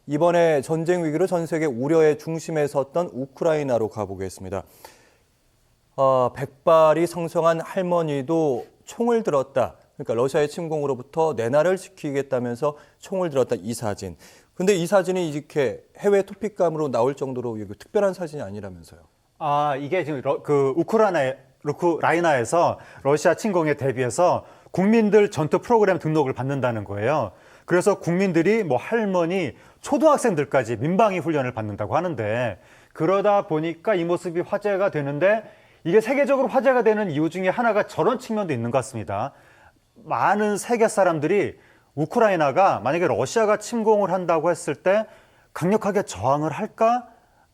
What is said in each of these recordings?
이번에 전쟁 위기로 전 세계 우려의 중심에 섰던 우크라이나로 가보겠습니다. 백발이 성성한 할머니도 총을 들었다. 그러니까 러시아의 침공으로부터 내 나라를 지키겠다면서 총을 들었다, 이 사진. 근데 이 사진이 이렇게 해외 토픽감으로 나올 정도로 특별한 사진이 아니라면서요. 이게 지금 우크라이나에서 러시아 침공에 대비해서 국민들 전투 프로그램 등록을 받는다는 거예요. 그래서 국민들이 뭐 할머니, 초등학생들까지 민방위 훈련을 받는다고 하는데, 그러다 보니까 이 모습이 화제가 되는데, 이게 세계적으로 화제가 되는 이유 중에 하나가 저런 측면도 있는 것 같습니다. 많은 세계 사람들이 우크라이나가 만약에 러시아가 침공을 한다고 했을 때 강력하게 저항을 할까?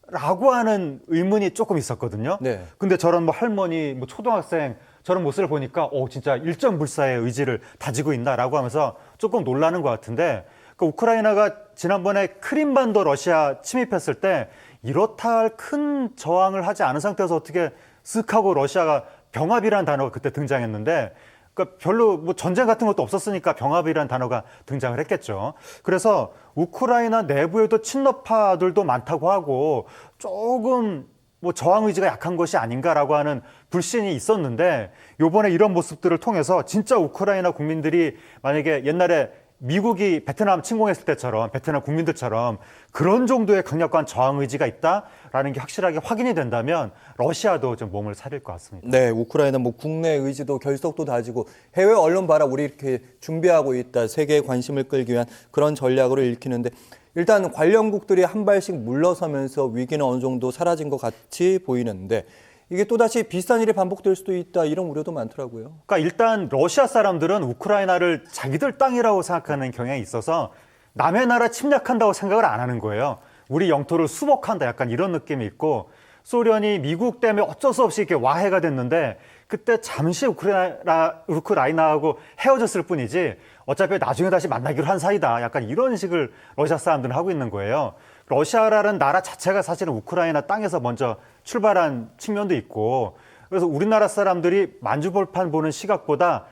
라고 하는 의문이 조금 있었거든요. 네. 근데 저런 뭐 할머니, 뭐 초등학생 저런 모습을 보니까 진짜 일정불사의 의지를 다지고 있나라고 하면서 조금 놀라는 것 같은데, 그 우크라이나가 지난번에 크림반도 러시아 침입했을 때 이렇다 할 큰 저항을 하지 않은 상태에서 어떻게 쓱 하고 러시아가 병합이라는 단어가 그때 등장했는데, 그러니까 별로 뭐 전쟁 같은 것도 없었으니까 병합이라는 단어가 등장을 했겠죠. 그래서 우크라이나 내부에도 친러파들도 많다고 하고 조금 뭐 저항 의지가 약한 것이 아닌가라고 하는 불신이 있었는데, 요번에 이런 모습들을 통해서 진짜 우크라이나 국민들이 만약에 옛날에 미국이 베트남 침공했을 때처럼 베트남 국민들처럼 그런 정도의 강력한 저항 의지가 있다라는 게 확실하게 확인이 된다면 러시아도 좀 몸을 사릴 것 같습니다. 네, 우크라이나 뭐 국내 의지도 결속도 다지고 해외 언론 봐라, 우리 이렇게 준비하고 있다, 세계의 관심을 끌기 위한 그런 전략으로 읽히는데, 일단 관련국들이 한 발씩 물러서면서 위기는 어느 정도 사라진 것 같이 보이는데, 이게 또다시 비슷한 일이 반복될 수도 있다, 이런 우려도 많더라고요. 그러니까 일단 러시아 사람들은 우크라이나를 자기들 땅이라고 생각하는 경향이 있어서 남의 나라 침략한다고 생각을 안 하는 거예요. 우리 영토를 수복한다, 약간 이런 느낌이 있고, 소련이 미국 때문에 어쩔 수 없이 이렇게 와해가 됐는데 그때 잠시 우크라이나하고 헤어졌을 뿐이지 어차피 나중에 다시 만나기로 한 사이다, 약간 이런 식을 러시아 사람들은 하고 있는 거예요. 러시아라는 나라 자체가 사실은 우크라이나 땅에서 먼저 출발한 측면도 있고, 그래서 우리나라 사람들이 만주벌판 보는 시각보다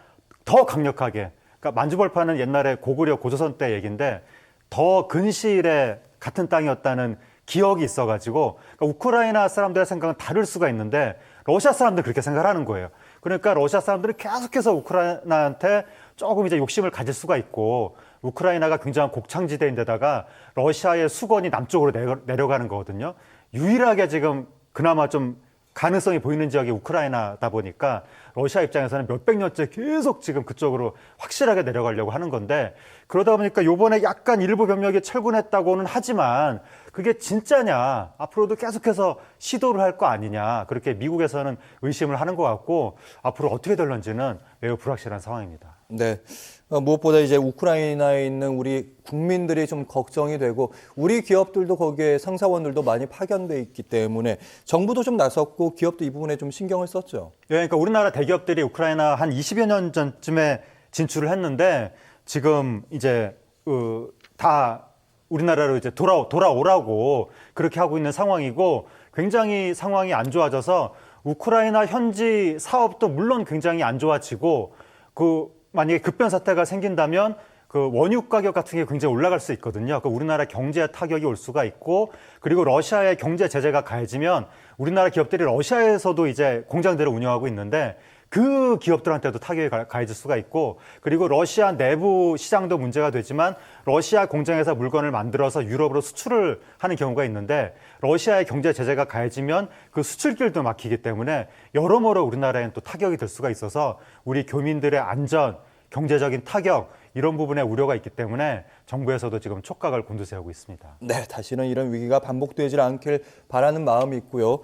더 강력하게, 그러니까 만주벌판은 옛날에 고구려 고조선 때 얘기인데 더 근시일에 같은 땅이었다는 기억이 있어가지고, 그러니까 우크라이나 사람들의 생각은 다를 수가 있는데 러시아 사람들은 그렇게 생각하는 거예요. 그러니까 러시아 사람들은 계속해서 우크라이나한테 조금 이제 욕심을 가질 수가 있고, 우크라이나가 굉장한 곡창지대인데다가 러시아의 수건이 남쪽으로 내려가는 거거든요. 유일하게 지금 그나마 좀 가능성이 보이는 지역이 우크라이나다 보니까 러시아 입장에서는 몇백 년째 계속 지금 그쪽으로 확실하게 내려가려고 하는 건데, 그러다 보니까 요번에 약간 일부 병력이 철군했다고는 하지만 그게 진짜냐, 앞으로도 계속해서 시도를 할 거 아니냐, 그렇게 미국에서는 의심을 하는 것 같고, 앞으로 어떻게 될런지는 매우 불확실한 상황입니다. 네. 무엇보다 이제 우크라이나에 있는 우리 국민들이 좀 걱정이 되고, 우리 기업들도 거기에 상사원들도 많이 파견돼 있기 때문에 정부도 좀 나섰고 기업도 이 부분에 좀 신경을 썼죠. 예, 그러니까 우리나라 대기업들이 우크라이나 한 20여 년 전쯤에 진출을 했는데 지금 이제 다 우리나라로 이제 돌아오라고 그렇게 하고 있는 상황이고, 굉장히 상황이 안 좋아져서 우크라이나 현지 사업도 물론 굉장히 안 좋아지고, 만약에 급변 사태가 생긴다면 그 원유 가격 같은 게 굉장히 올라갈 수 있거든요. 그 우리나라 경제에 타격이 올 수가 있고, 그리고 러시아의 경제 제재가 가해지면 우리나라 기업들이 러시아에서도 이제 공장들을 운영하고 있는데 그 기업들한테도 타격이 가해질 수가 있고, 그리고 러시아 내부 시장도 문제가 되지만 러시아 공장에서 물건을 만들어서 유럽으로 수출을 하는 경우가 있는데 러시아의 경제 제재가 가해지면 그 수출길도 막히기 때문에 여러모로 우리나라에는 또 타격이 될 수가 있어서 우리 교민들의 안전, 경제적인 타격, 이런 부분에 우려가 있기 때문에 정부에서도 지금 촉각을 곤두세우고 있습니다. 네, 다시는 이런 위기가 반복되지 않길 바라는 마음이 있고요.